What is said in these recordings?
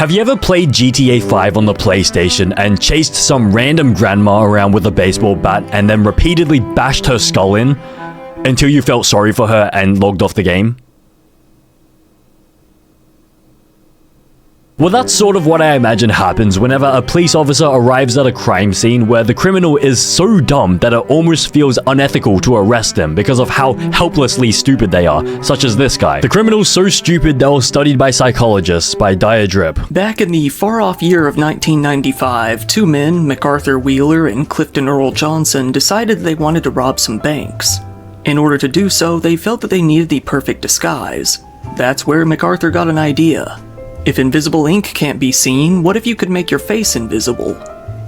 Have you ever played GTA 5 on the PlayStation and chased some random grandma around with a baseball bat and then repeatedly bashed her skull in until you felt sorry for her and logged off the game? Well, that's sort of what I imagine happens whenever a police officer arrives at a crime scene where the criminal is so dumb that it almost feels unethical to arrest them because of how helplessly stupid they are, such as this guy. The criminal's so stupid they were studied by psychologists by Dyer Drip. Back in the far-off year of 1995, two men, MacArthur Wheeler and Clifton Earl Johnson, decided they wanted to rob some banks. In order to do so, they felt that they needed the perfect disguise. That's where MacArthur got an idea. If invisible ink can't be seen, what if you could make your face invisible?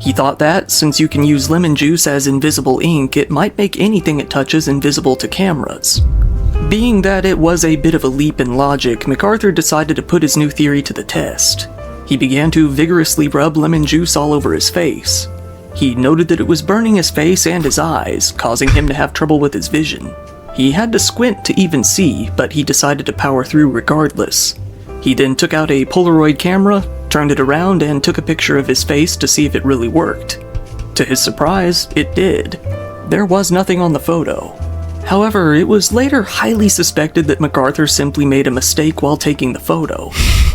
He thought that, since you can use lemon juice as invisible ink, it might make anything it touches invisible to cameras. Being that it was a bit of a leap in logic, MacArthur decided to put his new theory to the test. He began to vigorously rub lemon juice all over his face. He noted that it was burning his face and his eyes, causing him to have trouble with his vision. He had to squint to even see, but he decided to power through regardless. He then took out a Polaroid camera, turned it around, and took a picture of his face to see if it really worked. To his surprise, it did. There was nothing on the photo. However, it was later highly suspected that MacArthur simply made a mistake while taking the photo.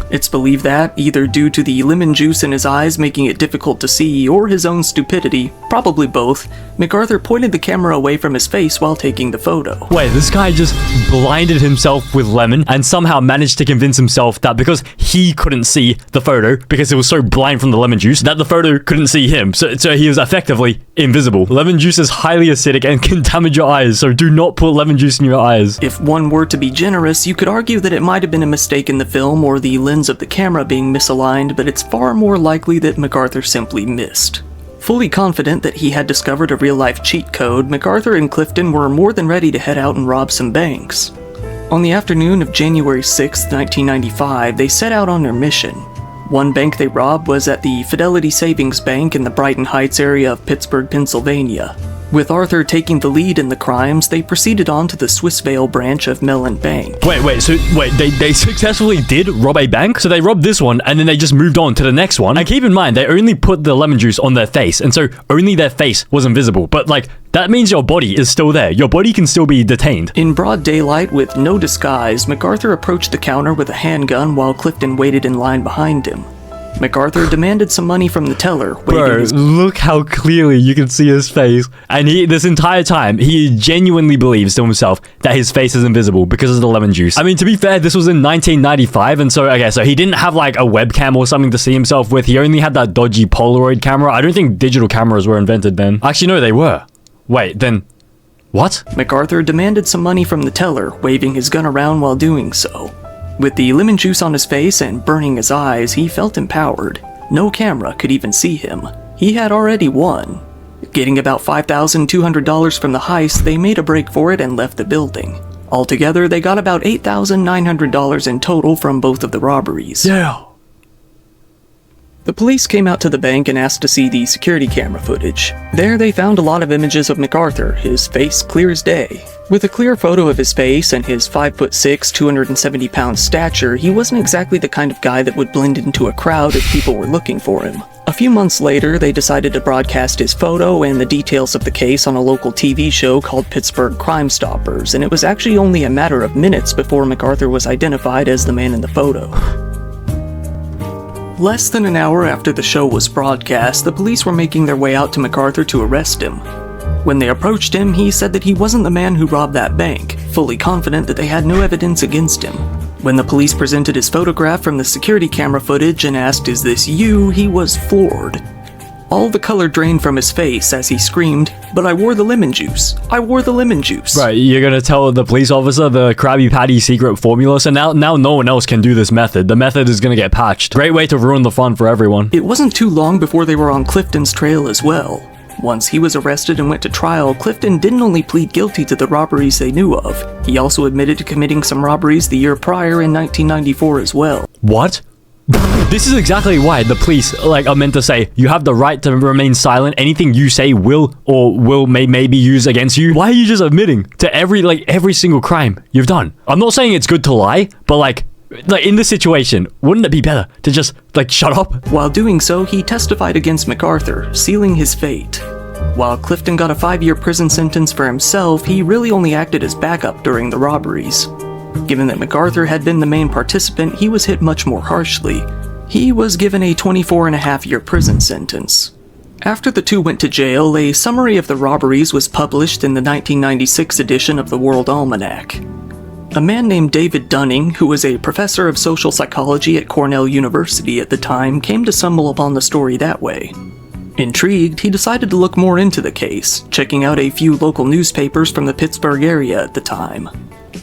It's believed that, either due to the lemon juice in his eyes making it difficult to see, or his own stupidity, probably both, MacArthur pointed the camera away from his face while taking the photo. Wait, this guy just blinded himself with lemon and somehow managed to convince himself that because he couldn't see the photo, because it was so blind from the lemon juice, that the photo couldn't see him. So he was effectively invisible. Lemon juice is highly acidic and can damage your eyes, so do not put lemon juice in your eyes. If one were to be generous, you could argue that it might have been a mistake in the film or the lens of the camera being misaligned, but it's far more likely that MacArthur simply missed. Fully confident that he had discovered a real-life cheat code, MacArthur and Clifton were more than ready to head out and rob some banks. On the afternoon of January 6, 1995, they set out on their mission. One bank they robbed was at the Fidelity Savings Bank in the Brighton Heights area of Pittsburgh, Pennsylvania. With Arthur taking the lead in the crimes, they proceeded on to the Swissvale branch of Mellon Bank. Wait, they successfully did rob a bank? So they robbed this one, and then they just moved on to the next one? And keep in mind, they only put the lemon juice on their face, and so only their face was invisible. But like, that means your body is still there. Your body can still be detained. In broad daylight, with no disguise, MacArthur approached the counter with a handgun while Clifton waited in line behind him. MacArthur demanded some money from the teller. Bro, look how clearly you can see his face. And this entire time, he genuinely believes to himself that his face is invisible because of the lemon juice. I mean, to be fair, this was in 1995, and so he didn't have like a webcam or something to see himself with. He only had that dodgy Polaroid camera. I don't think digital cameras were invented then. Actually, no, they were. Wait, then... what? MacArthur demanded some money from the teller, waving his gun around while doing so. With the lemon juice on his face and burning his eyes, he felt empowered. No camera could even see him. He had already won. Getting about $5,200 from the heist, they made a break for it and left the building. Altogether, they got about $8,900 in total from both of the robberies. Yeah. The police came out to the bank and asked to see the security camera footage. There they found a lot of images of MacArthur, his face clear as day. With a clear photo of his face and his 5'6", 270-pound stature, he wasn't exactly the kind of guy that would blend into a crowd if people were looking for him. A few months later, they decided to broadcast his photo and the details of the case on a local TV show called Pittsburgh Crime Stoppers, and it was actually only a matter of minutes before MacArthur was identified as the man in the photo. Less than an hour after the show was broadcast, the police were making their way out to MacArthur to arrest him. When they approached him, he said that he wasn't the man who robbed that bank, fully confident that they had no evidence against him. When the police presented his photograph from the security camera footage and asked, "Is this you?" he was floored. All the color drained from his face as he screamed, "But I wore the lemon juice! I wore the lemon juice!" Right, you're gonna tell the police officer the Krabby Patty secret formula, so now no one else can do this method. The method is gonna get patched. Great way to ruin the fun for everyone. It wasn't too long before they were on Clifton's trail as well. Once he was arrested and went to trial, Clifton didn't only plead guilty to the robberies they knew of, he also admitted to committing some robberies the year prior in 1994 as well. What? This is exactly why the police are meant to say, you have the right to remain silent. Anything you say will maybe use against you. Why are you just admitting to every single crime you've done? I'm not saying it's good to lie, but Like, in this situation, wouldn't it be better to just, like, shut up? While doing so, he testified against MacArthur, sealing his fate. While Clifton got a 5-year prison sentence for himself, he really only acted as backup during the robberies. Given that MacArthur had been the main participant, he was hit much more harshly. He was given a 24.5-year prison sentence. After the two went to jail, a summary of the robberies was published in the 1996 edition of the World Almanac. A man named David Dunning, who was a professor of social psychology at Cornell University at the time, came to stumble upon the story that way. Intrigued, he decided to look more into the case, checking out a few local newspapers from the Pittsburgh area at the time.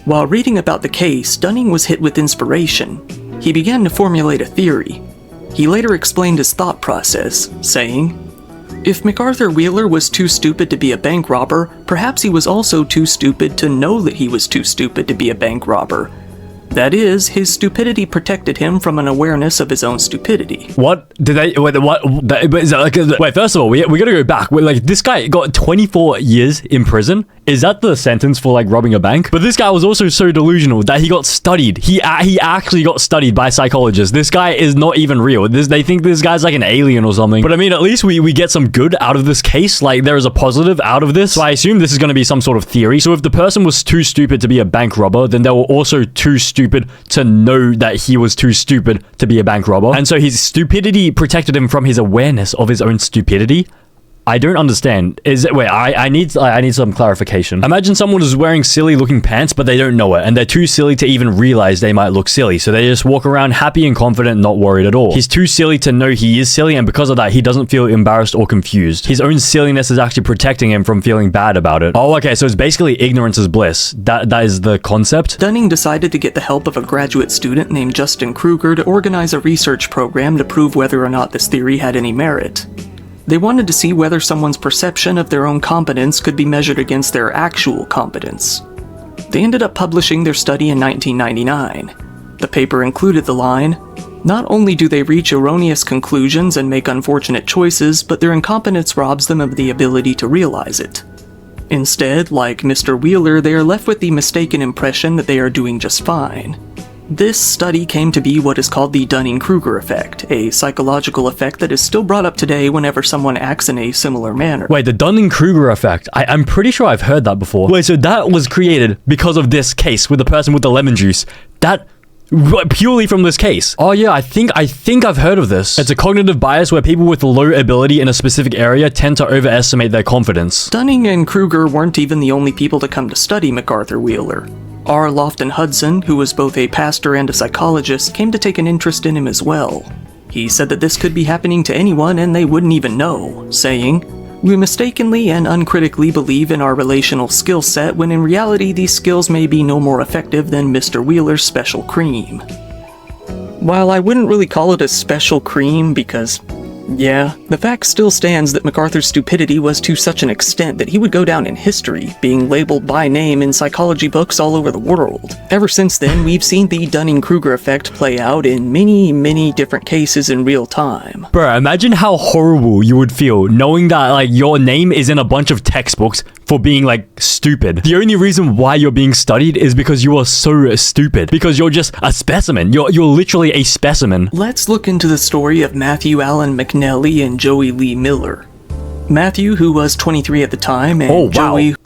While reading about the case, Dunning was hit with inspiration. He began to formulate a theory. He later explained his thought process, saying, "If MacArthur Wheeler was too stupid to be a bank robber, perhaps he was also too stupid to know that he was too stupid to be a bank robber. That is, his stupidity protected him from an awareness of his own stupidity." What? Did they... Wait, what? Is that like wait, first of all, we gotta go back. Like, this guy got 24 years in prison? Is that the sentence for, like, robbing a bank? But this guy was also so delusional that he got studied. He actually got studied by psychologists. This guy is not even real. They think this guy's like an alien or something. But I mean, at least we get some good out of this case. Like, there is a positive out of this. So I assume this is gonna be some sort of theory. So if the person was too stupid to be a bank robber, then they were also too stupid to know that he was too stupid to be a bank robber. And so his stupidity protected him from his awareness of his own stupidity. I don't understand. Wait, I need some clarification. Imagine someone is wearing silly looking pants, but they don't know it, and they're too silly to even realize they might look silly. So they just walk around happy and confident, not worried at all. He's too silly to know he is silly, and because of that, he doesn't feel embarrassed or confused. His own silliness is actually protecting him from feeling bad about it. Oh, okay, so it's basically ignorance is bliss. That is the concept. Dunning decided to get the help of a graduate student named Justin Kruger to organize a research program to prove whether or not this theory had any merit. They wanted to see whether someone's perception of their own competence could be measured against their actual competence. They ended up publishing their study in 1999. The paper included the line, "Not only do they reach erroneous conclusions and make unfortunate choices, but their incompetence robs them of the ability to realize it. Instead, like Mr. Wheeler, they are left with the mistaken impression that they are doing just fine." This study came to be what is called the Dunning-Kruger effect, a psychological effect that is still brought up today whenever someone acts in a similar manner. Wait, the Dunning-Kruger effect. I'm pretty sure I've heard that before. Wait, so that was created because of this case with the person with the lemon juice. That... purely from this case. Oh yeah, I think I've heard of this. It's a cognitive bias where people with low ability in a specific area tend to overestimate their confidence. Dunning and Kruger weren't even the only people to come to study MacArthur Wheeler. R. Lofton Hudson, who was both a pastor and a psychologist, came to take an interest in him as well. He said that this could be happening to anyone and they wouldn't even know, saying, "We mistakenly and uncritically believe in our relational skill set when in reality these skills may be no more effective than Mr. Wheeler's special cream." While I wouldn't really call it a special cream because, yeah, the fact still stands that MacArthur's stupidity was to such an extent that he would go down in history, being labeled by name in psychology books all over the world. Ever since then, we've seen the Dunning-Kruger effect play out in many different cases in real time. Bro, imagine how horrible you would feel knowing that, like, your name is in a bunch of textbooks for being, like, stupid. The only reason why you're being studied is because you are so stupid. Because you're just a specimen. You're literally a specimen. Let's look into the story of Matthew Allen McNally and Joey Lee Miller. Matthew, who was 23 at the time, and Joey...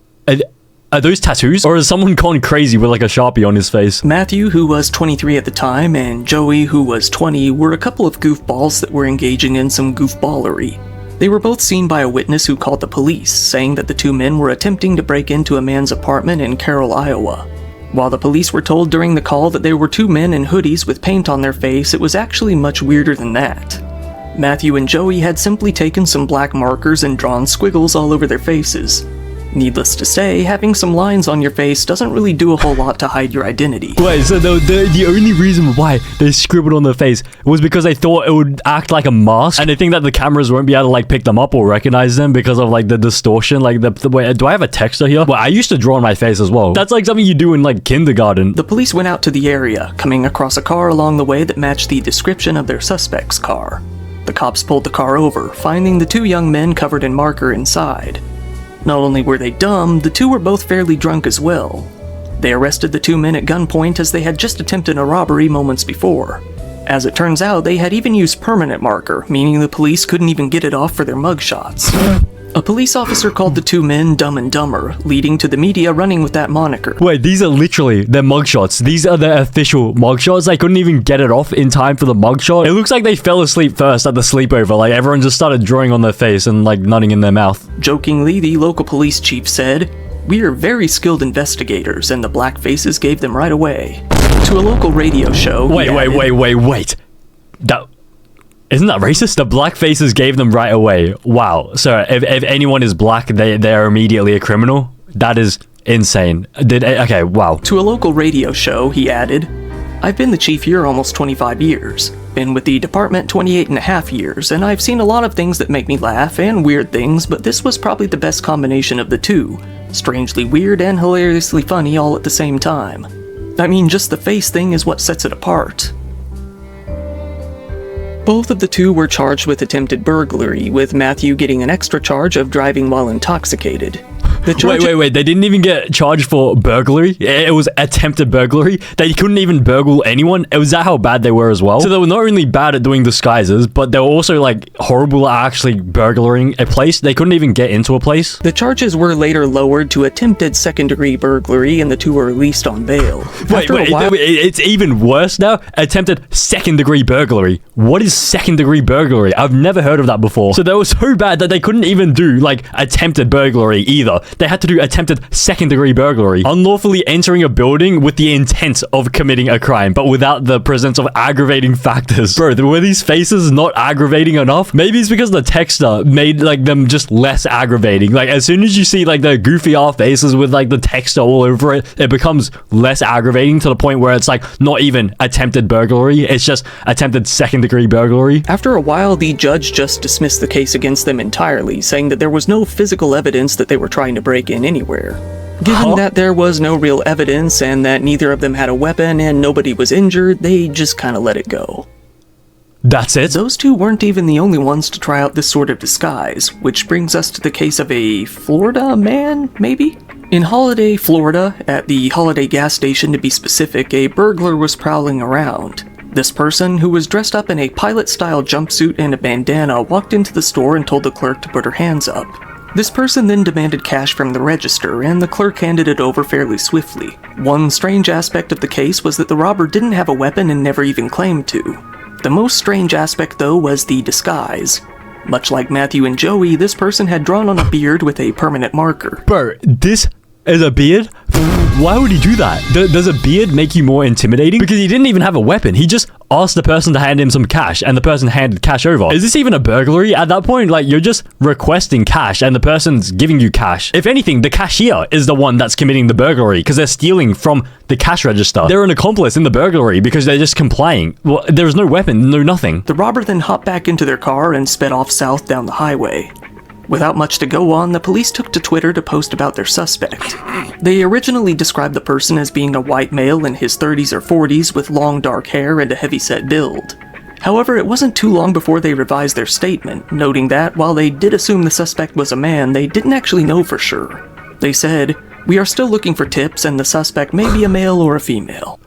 Are those tattoos? Or is someone gone crazy with like a Sharpie on his face? Matthew, who was 23 at the time, and Joey, who was 20, were a couple of goofballs that were engaging in some goofballery. They were both seen by a witness who called the police, saying that the two men were attempting to break into a man's apartment in Carroll, Iowa. While the police were told during the call that they were two men in hoodies with paint on their face, it was actually much weirder than that. Matthew and Joey had simply taken some black markers and drawn squiggles all over their faces. Needless to say, having some lines on your face doesn't really do a whole lot to hide your identity. Wait, so the only reason why they scribbled on their face was because they thought it would act like a mask, and they think that the cameras won't be able to like pick them up or recognize them because of like the distortion. Like wait, do I have a texter here? Well, I used to draw on my face as well. That's like something you do in like kindergarten. The police went out to the area, coming across a car along the way that matched the description of their suspect's car. The cops pulled the car over, finding the two young men covered in marker inside. Not only were they dumb, the two were both fairly drunk as well. They arrested the two men at gunpoint as they had just attempted a robbery moments before. As it turns out, they had even used permanent marker, meaning the police couldn't even get it off for their mugshots. A police officer called the two men Dumb and Dumber, leading to the media running with that moniker. Wait, these are literally their mugshots. These are their official mugshots. They couldn't even get it off in time for the mugshot. It looks like they fell asleep first at the sleepover. Like, everyone just started drawing on their face and, like, nutting in their mouth. Jokingly, the local police chief said, "We are very skilled investigators, and the black faces gave them right away." To a local radio show, he Wait. Isn't that racist? The black faces gave them right away. Wow. So if anyone is black, they're immediately a criminal? That is insane. Okay, wow. To a local radio show, he added, "I've been the chief here almost 25 years. Been with the department 28 and a half years, and I've seen a lot of things that make me laugh and weird things, but this was probably the best combination of the two. Strangely weird and hilariously funny all at the same time. I mean, just the face thing is what sets it apart." Both of the two were charged with attempted burglary, with Matthew getting an extra charge of driving while intoxicated. Wait. They didn't even get charged for burglary? It was attempted burglary? They couldn't even burgle anyone? Was that how bad they were as well? So they were not only bad at doing disguises, but they were also, like, horrible at actually burglaring a place? They couldn't even get into a place? The charges were later lowered to attempted second-degree burglary, and the two were released on bail. Wait, it's even worse now? Attempted second-degree burglary. What is second-degree burglary? I've never heard of that before. So they were so bad that they couldn't even do, like, attempted burglary either. They had to do attempted second-degree burglary. Unlawfully entering a building with the intent of committing a crime, but without the presence of aggravating factors. Bro, were these faces not aggravating enough? Maybe it's because the texture made, like, them just less aggravating. Like, as soon as you see, like, the goofy-ass faces with, like, the texture all over it, it becomes less aggravating to the point where it's, like, not even attempted burglary. It's just attempted second-degree burglary. After a while, the judge just dismissed the case against them entirely, saying that there was no physical evidence that they were trying to break in anywhere. Given that there was no real evidence and that neither of them had a weapon and nobody was injured, they just kind of let it go. That's it? Those two weren't even the only ones to try out this sort of disguise, which brings us to the case of a Florida man, maybe? In Holiday, Florida, at the Holiday gas station to be specific, a burglar was prowling around. This person, who was dressed up in a pilot-style jumpsuit and a bandana, walked into the store and told the clerk to put her hands up. This person then demanded cash from the register, and the clerk handed it over fairly swiftly. One strange aspect of the case was that the robber didn't have a weapon and never even claimed to. The most strange aspect, though, was the disguise. Much like Matthew and Joey, this person had drawn on a beard with a permanent marker. Bro, this is a beard? Why would he do that? Does a beard make you more intimidating? Because he didn't even have a weapon. He just asked the person to hand him some cash, and the person handed cash over. Is this even a burglary? At that point, like, you're just requesting cash, and the person's giving you cash. If anything, the cashier is the one that's committing the burglary, because they're stealing from the cash register. They're an accomplice in the burglary, because they're just complying. Well, there's no weapon, no nothing. The robber then hopped back into their car and sped off south down the highway. Without much to go on, the police took to Twitter to post about their suspect. They originally described the person as being a white male in his 30s or 40s with long dark hair and a heavyset build. However, it wasn't too long before they revised their statement, noting that while they did assume the suspect was a man, they didn't actually know for sure. They said, "We are still looking for tips and the suspect may be a male or a female."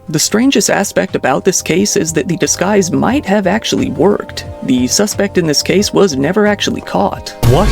The strangest aspect about this case is that the disguise might have actually worked. The suspect in this case was never actually caught. What?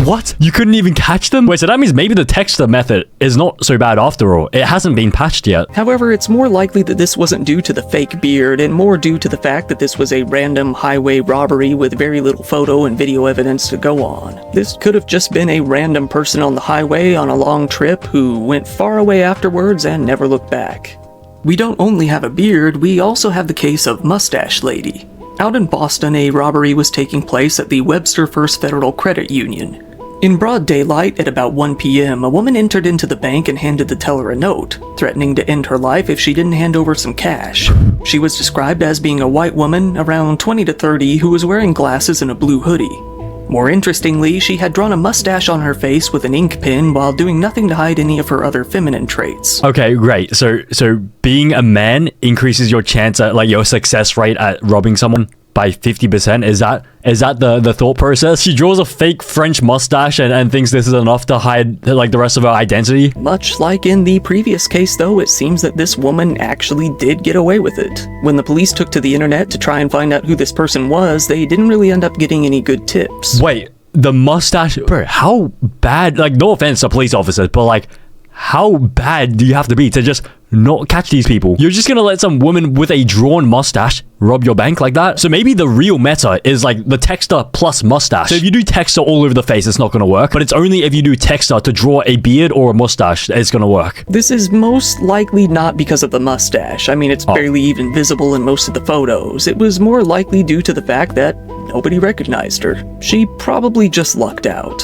What? You couldn't even catch them? Wait, so that means maybe the texture method is not so bad after all. It hasn't been patched yet. However, it's more likely that this wasn't due to the fake beard and more due to the fact that this was a random highway robbery with very little photo and video evidence to go on. This could have just been a random person on the highway on a long trip who went far away afterwards and never looked back. We don't only have a beard, we also have the case of Mustache Lady. Out in Boston, a robbery was taking place at the Webster First Federal Credit Union. In broad daylight, at about 1 p.m., a woman entered into the bank and handed the teller a note, threatening to end her life if she didn't hand over some cash. She was described as being a white woman, around 20 to 30, who was wearing glasses and a blue hoodie. More interestingly, she had drawn a mustache on her face with an ink pen while doing nothing to hide any of her other feminine traits. Okay, great. So being a man increases your chance at, like, your success rate at robbing someone? by 50%. Is that the thought process? She draws a fake French mustache and thinks this is enough to hide like the rest of her identity. Much like in the previous case though, it seems that this woman actually did get away with it. When the police took to the internet to try and find out who this person was, they didn't really end up getting any good tips. Wait, the mustache, bro, how bad, like no offense to police officers, but like how bad do you have to be to just not catch these people? You're just gonna let some woman with a drawn mustache rob your bank like that? So maybe the real meta is like the texter plus mustache. So if you do texter all over the face, it's not gonna work, but it's only if you do texter to draw a beard or a mustache that it's gonna work. This is most likely not because of the mustache. I mean, it's barely even visible in most of the photos. It was more likely due to the fact that nobody recognized her. She probably just lucked out.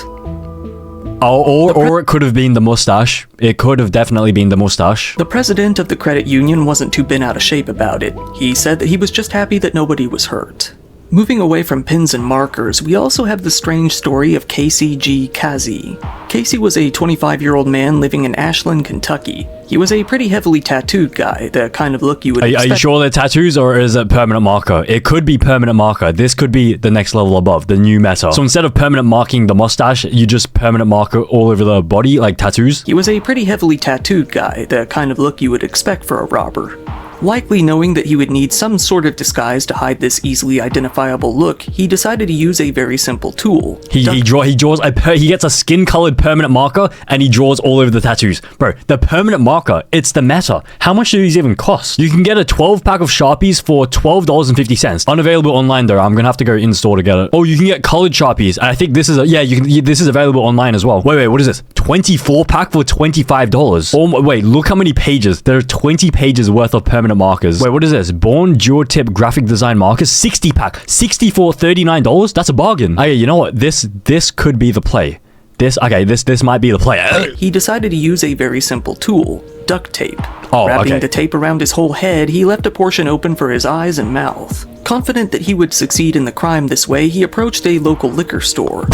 Oh, or it could have been the mustache. It could have definitely been the mustache. The president of the credit union wasn't too bent out of shape about it. He said that he was just happy that nobody was hurt. Moving away from pins and markers, we also have the strange story of Casey G. Kazi. Casey was a 25-year-old man living in Ashland, Kentucky. He was a pretty heavily tattooed guy, the kind of look you would expect. Are you sure they're tattoos or is it permanent marker? It could be permanent marker. This could be the next level above, the new meta. So instead of permanent marking the mustache, you just permanent marker all over the body, like tattoos? He was a pretty heavily tattooed guy, the kind of look you would expect for a robber. Likely knowing that he would need some sort of disguise to hide this easily identifiable look, he decided to use a very simple tool. He gets a skin-colored permanent marker and he draws all over the tattoos. Bro, the permanent marker, it's the meta. How much do these even cost? You can get a 12-pack of Sharpies for $12.50. Unavailable online though. I'm gonna have to go in-store to get it. Oh, you can get colored Sharpies. And I think this is this is available online as well. Wait, what is this? 24-pack for $25. Oh, wait, look how many pages. There are 20 pages worth of permanent markers. Wait, what is this? Born Dual Tip graphic design markers, 60 pack, 60 for $39. That's a bargain. Okay, you know what? This could be the play. This might be the play. He decided to use a very simple tool, duct tape. Oh, Wrapping okay. the tape around his whole head, he left a portion open for his eyes and mouth. Confident that he would succeed in the crime this way, he approached a local liquor store.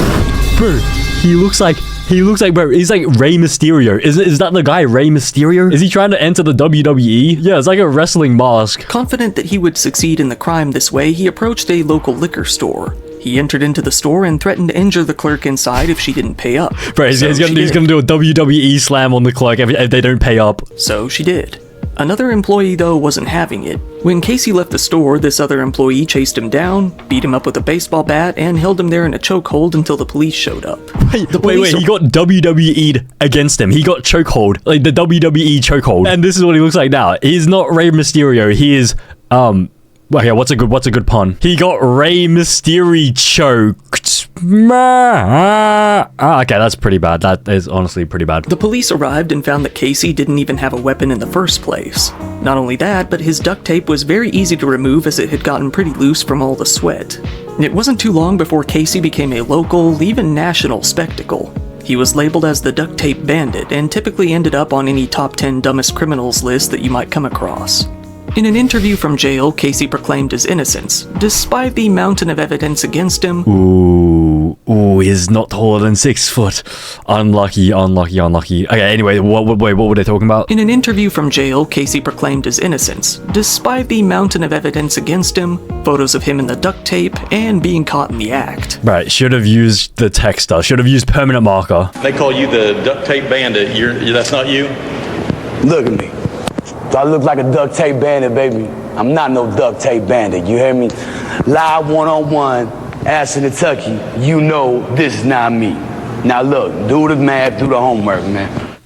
Bro, he looks like, bro, he's like Rey Mysterio. Is that the guy, Rey Mysterio? Is he trying to enter the WWE? Yeah, it's like a wrestling mask. Confident that he would succeed in the crime this way, he approached a local liquor store. He entered into the store and threatened to injure the clerk inside if she didn't pay up. Bro, he's gonna do a WWE slam on the clerk if they don't pay up. So she did. Another employee, though, wasn't having it. When Casey left the store, this other employee chased him down, beat him up with a baseball bat, and held him there in a chokehold until the police showed up. Wait, he got WWE'd against him. He got chokehold, like the WWE chokehold. And this is what he looks like now. He's not Rey Mysterio. He is, okay, what's a good pun? He got Rey Mysterio choked. Okay, that's pretty bad. That is honestly pretty bad. The police arrived and found that Casey didn't even have a weapon in the first place. Not only that, but his duct tape was very easy to remove as it had gotten pretty loose from all the sweat. It wasn't too long before Casey became a local, even national spectacle. He was labeled as the duct tape bandit and typically ended up on any top 10 dumbest criminals list that you might come across. In an interview from jail, Casey proclaimed his innocence, despite the mountain of evidence against him. Ooh, he's not taller than 6 foot. Unlucky. Okay, anyway, what were they talking about? In an interview from jail, Casey proclaimed his innocence, despite the mountain of evidence against him, photos of him in the duct tape, and being caught in the act. Right, should have used the texter, should have used permanent marker. They call you the duct tape bandit. That's not you? Look at me. Do I look like a duct tape bandit, baby? I'm not no duct tape bandit, you hear me? Live one-on-one, Ashland, Kentucky, you know this is not me. Now look, do the math, do the homework, man.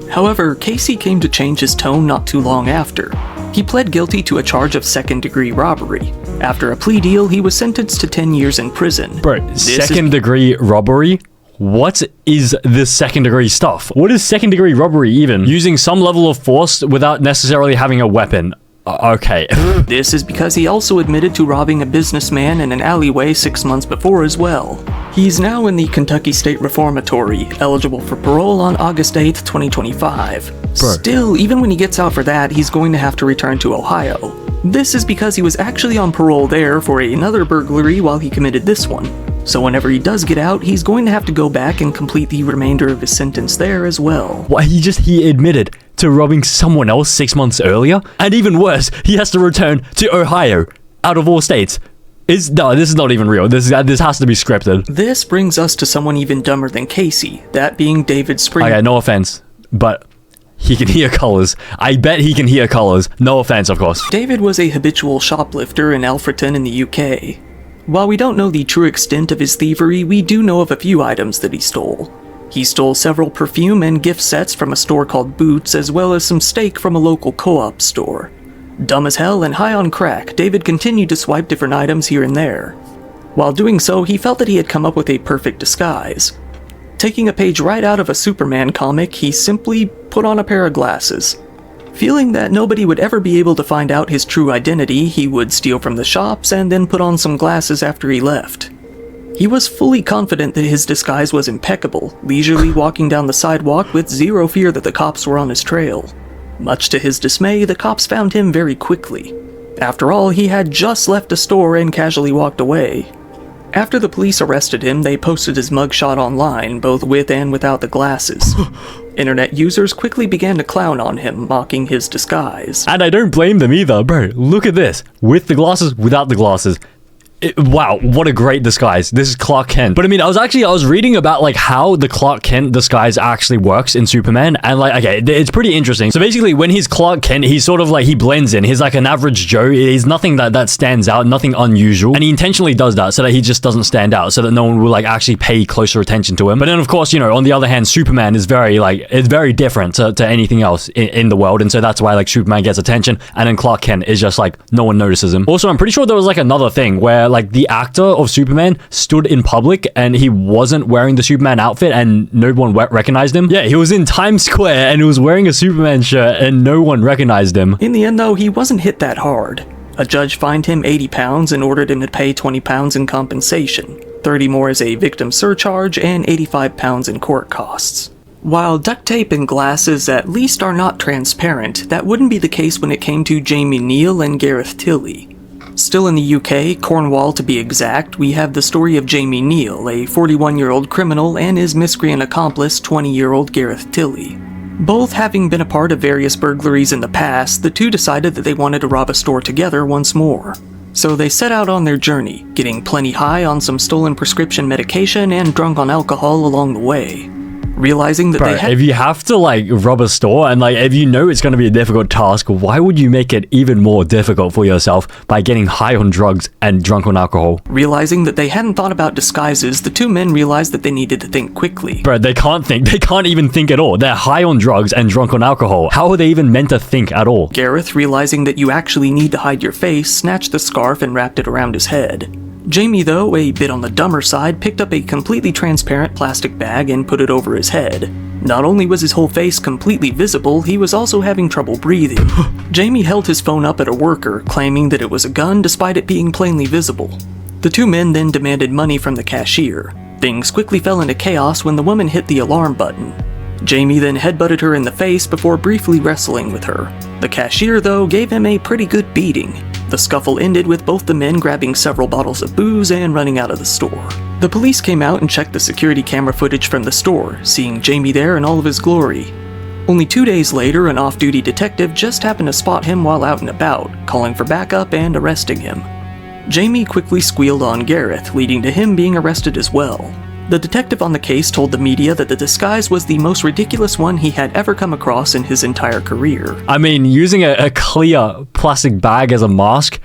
However, Casey came to change his tone not too long after. He pled guilty to a charge of second-degree robbery. After a plea deal, he was sentenced to 10 years in prison. Bro, second-degree robbery? What is this second-degree stuff? What is second-degree robbery even? Using some level of force without necessarily having a weapon. Okay. This is because he also admitted to robbing a businessman in an alleyway 6 months before as well. He's now in the Kentucky State Reformatory, eligible for parole on August 8th, 2025. Still, even when he gets out for that, he's going to have to return to Ohio. This is because he was actually on parole there for another burglary while he committed this one. So whenever he does get out, he's going to have to go back and complete the remainder of his sentence there as well. What, he admitted to robbing someone else 6 months earlier? And even worse, he has to return to Ohio, out of all states, No, this is not even real. This has to be scripted. This brings us to someone even dumber than Casey, that being David Spring. Okay, no offense, but he can hear colors. I bet he can hear colors. No offense, of course. David was a habitual shoplifter in Alfreton in the UK. While we don't know the true extent of his thievery, we do know of a few items that he stole. He stole several perfume and gift sets from a store called Boots, as well as some steak from a local co-op store. Dumb as hell and high on crack, David continued to swipe different items here and there. While doing so, he felt that he had come up with a perfect disguise. Taking a page right out of a Superman comic, he simply put on a pair of glasses. Feeling that nobody would ever be able to find out his true identity, he would steal from the shops and then put on some glasses after he left. He was fully confident that his disguise was impeccable, leisurely walking down the sidewalk with zero fear that the cops were on his trail. Much to his dismay, the cops found him very quickly. After all, he had just left a store and casually walked away. After the police arrested him, they posted his mugshot online, both with and without the glasses. Internet users quickly began to clown on him, mocking his disguise. And I don't blame them either, bro. Look at this. With the glasses, without the glasses. Wow, what a great disguise. This is Clark Kent. But I mean, I was reading about like how the Clark Kent disguise actually works in Superman, and like, okay, it's pretty interesting. So basically, when he's Clark Kent, he's sort of like, he blends in. He's like an average Joe. He's nothing that stands out, nothing unusual. And he intentionally does that so that he just doesn't stand out, so that no one will like actually pay closer attention to him. But then of course, you know, on the other hand, Superman is very like, it's very different to anything else in the world. And so that's why like Superman gets attention, and then Clark Kent is just like, no one notices him. Also, I'm pretty sure there was like another thing where like the actor of Superman stood in public and he wasn't wearing the Superman outfit and no one recognized him. Yeah, he was in Times Square and he was wearing a Superman shirt and no one recognized him. In the end though, he wasn't hit that hard. A judge fined him £80 and ordered him to pay £20 in compensation, 30 more as a victim surcharge, and £85 in court costs. While duct tape and glasses at least are not transparent, that wouldn't be the case when it came to Jamie Neal and Gareth Tilley. Still in the UK, Cornwall to be exact, we have the story of Jamie Neal, a 41-year-old criminal, and his miscreant accomplice, 20-year-old Gareth Tilley. Both having been a part of various burglaries in the past, the two decided that they wanted to rob a store together once more. So they set out on their journey, getting plenty high on some stolen prescription medication and drunk on alcohol along the way. Realizing that they had... If you have to like rob a store and like if you know it's going to be a difficult task, why would you make it even more difficult for yourself by getting high on drugs and drunk on alcohol? Realizing that they hadn't thought about disguises, the two men realized that they needed to think quickly. Bro, they can't think. They can't even think at all. They're high on drugs and drunk on alcohol. How are they even meant to think at all? Gareth, realizing that you actually need to hide your face, snatched the scarf and wrapped it around his head. Jamie, though, a bit on the dumber side, picked up a completely transparent plastic bag and put it over his head. Not only was his whole face completely visible, he was also having trouble breathing. Jamie held his phone up at a worker, claiming that it was a gun despite it being plainly visible. The two men then demanded money from the cashier. Things quickly fell into chaos when the woman hit the alarm button. Jamie then headbutted her in the face before briefly wrestling with her. The cashier, though, gave him a pretty good beating. The scuffle ended with both the men grabbing several bottles of booze and running out of the store. The police came out and checked the security camera footage from the store, seeing Jamie there in all of his glory. Only 2 days later, an off-duty detective just happened to spot him while out and about, calling for backup and arresting him. Jamie quickly squealed on Gareth, leading to him being arrested as well. The detective on the case told the media that the disguise was the most ridiculous one he had ever come across in his entire career. I mean, using a clear plastic bag as a mask?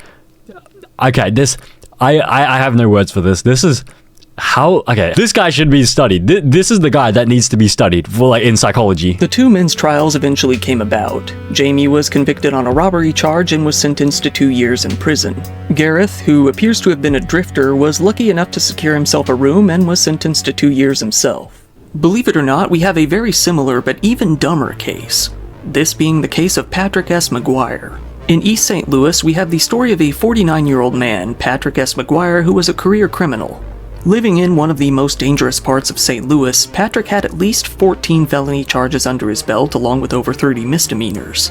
Okay, I have no words for this. This is... How? Okay, this guy should be studied. This is the guy that needs to be studied for, like, in psychology. The two men's trials eventually came about. Jamie was convicted on a robbery charge and was sentenced to 2 years in prison. Gareth, who appears to have been a drifter, was lucky enough to secure himself a room and was sentenced to 2 years himself. Believe it or not, we have a very similar but even dumber case. This being the case of Patrick S. McGuire. In East St. Louis, we have the story of a 49-year-old man, Patrick S. McGuire, who was a career criminal. Living in one of the most dangerous parts of St. Louis, Patrick had at least 14 felony charges under his belt along with over 30 misdemeanors.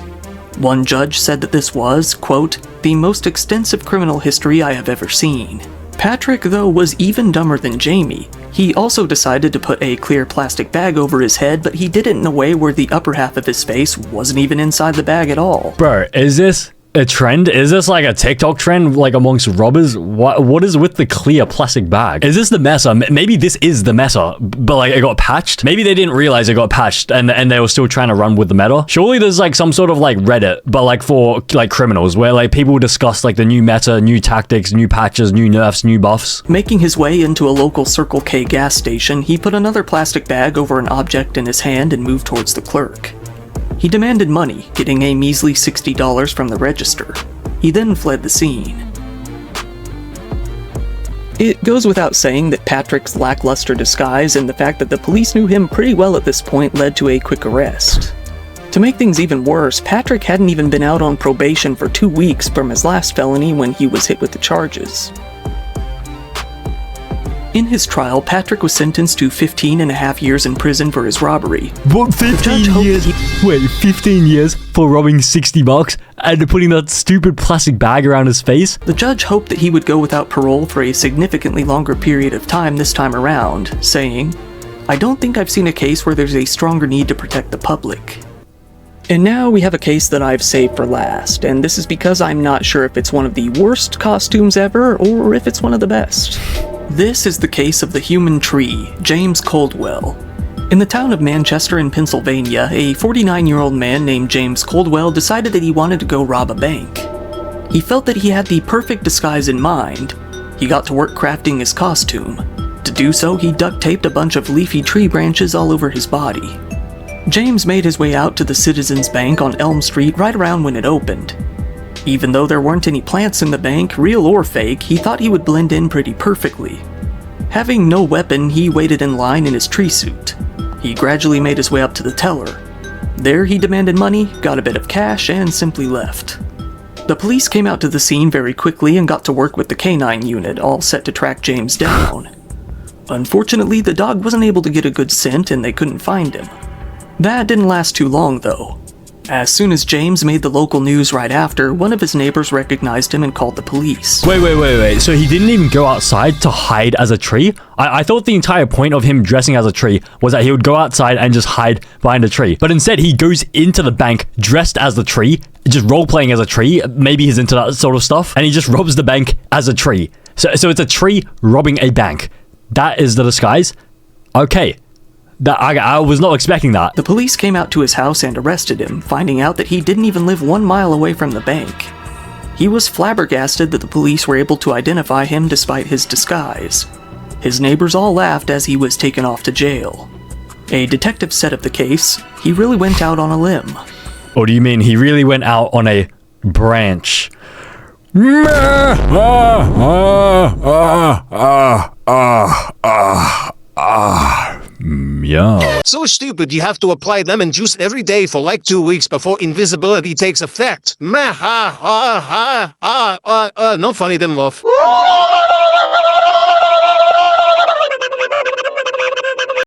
One judge said that this was, quote, the most extensive criminal history I have ever seen. Patrick, though, was even dumber than Jamie. He also decided to put a clear plastic bag over his head, but he did it in a way where the upper half of his face wasn't even inside the bag at all. Bro, is this a trend? Is this like a TikTok trend, like amongst robbers? What is with the clear plastic bag? Is this the Mesa? Maybe this is the Mesa, but like it got patched. Maybe they didn't realize it got patched and they were still trying to run with the meta. Surely there's like some sort of like Reddit, but like for like criminals, where like people discuss like the new meta, new tactics, new patches, new nerfs, new buffs. Making his way into a local Circle K gas station, he put another plastic bag over an object in his hand and moved towards the clerk. He demanded money, getting a measly $60 from the register. He then fled the scene. It goes without saying that Patrick's lackluster disguise and the fact that the police knew him pretty well at this point led to a quick arrest. To make things even worse, Patrick hadn't even been out on probation for 2 weeks from his last felony when he was hit with the charges. In his trial, Patrick was sentenced to 15.5 years in prison for his robbery. What, 15 years? Wait, 15 years for robbing $60 and putting that stupid plastic bag around his face? The judge hoped that he would go without parole for a significantly longer period of time this time around, saying, "I don't think I've seen a case where there's a stronger need to protect the public." And now we have a case that I've saved for last, and this is because I'm not sure if it's one of the worst costumes ever or if it's one of the best. This is the case of the human tree, James Coldwell. In the town of Manchester in Pennsylvania, a 49-year-old man named James Coldwell decided that he wanted to go rob a bank. He felt that he had the perfect disguise in mind. He got to work crafting his costume. To do so, he duct taped a bunch of leafy tree branches all over his body. James made his way out to the Citizens Bank on Elm Street right around when it opened. Even though there weren't any plants in the bank, real or fake, he thought he would blend in pretty perfectly. Having no weapon, he waited in line in his tree suit. He gradually made his way up to the teller. There he demanded money, got a bit of cash, and simply left. The police came out to the scene very quickly and got to work with the K9 unit, all set to track James down. Unfortunately, the dog wasn't able to get a good scent and they couldn't find him. That didn't last too long, though. As soon as James made the local news right after, one of his neighbors recognized him and called the police. Wait. So he didn't even go outside to hide as a tree? I thought the entire point of him dressing as a tree was that he would go outside and just hide behind a tree. But instead, he goes into the bank dressed as the tree, just role-playing as a tree. Maybe he's into that sort of stuff. And he just robs the bank as a tree. So it's a tree robbing a bank. That is the disguise? Okay. I was not expecting that. The police came out to his house and arrested him, finding out that he didn't even live 1 mile away from the bank. He was flabbergasted that the police were able to identify him despite his disguise. His neighbors all laughed as he was taken off to jail. A detective said of the case, he really went out on a limb. Or do you mean he really went out on a branch? Yeah. So stupid you have to apply lemon juice every day for like 2 weeks before invisibility takes effect. Not funny then, love.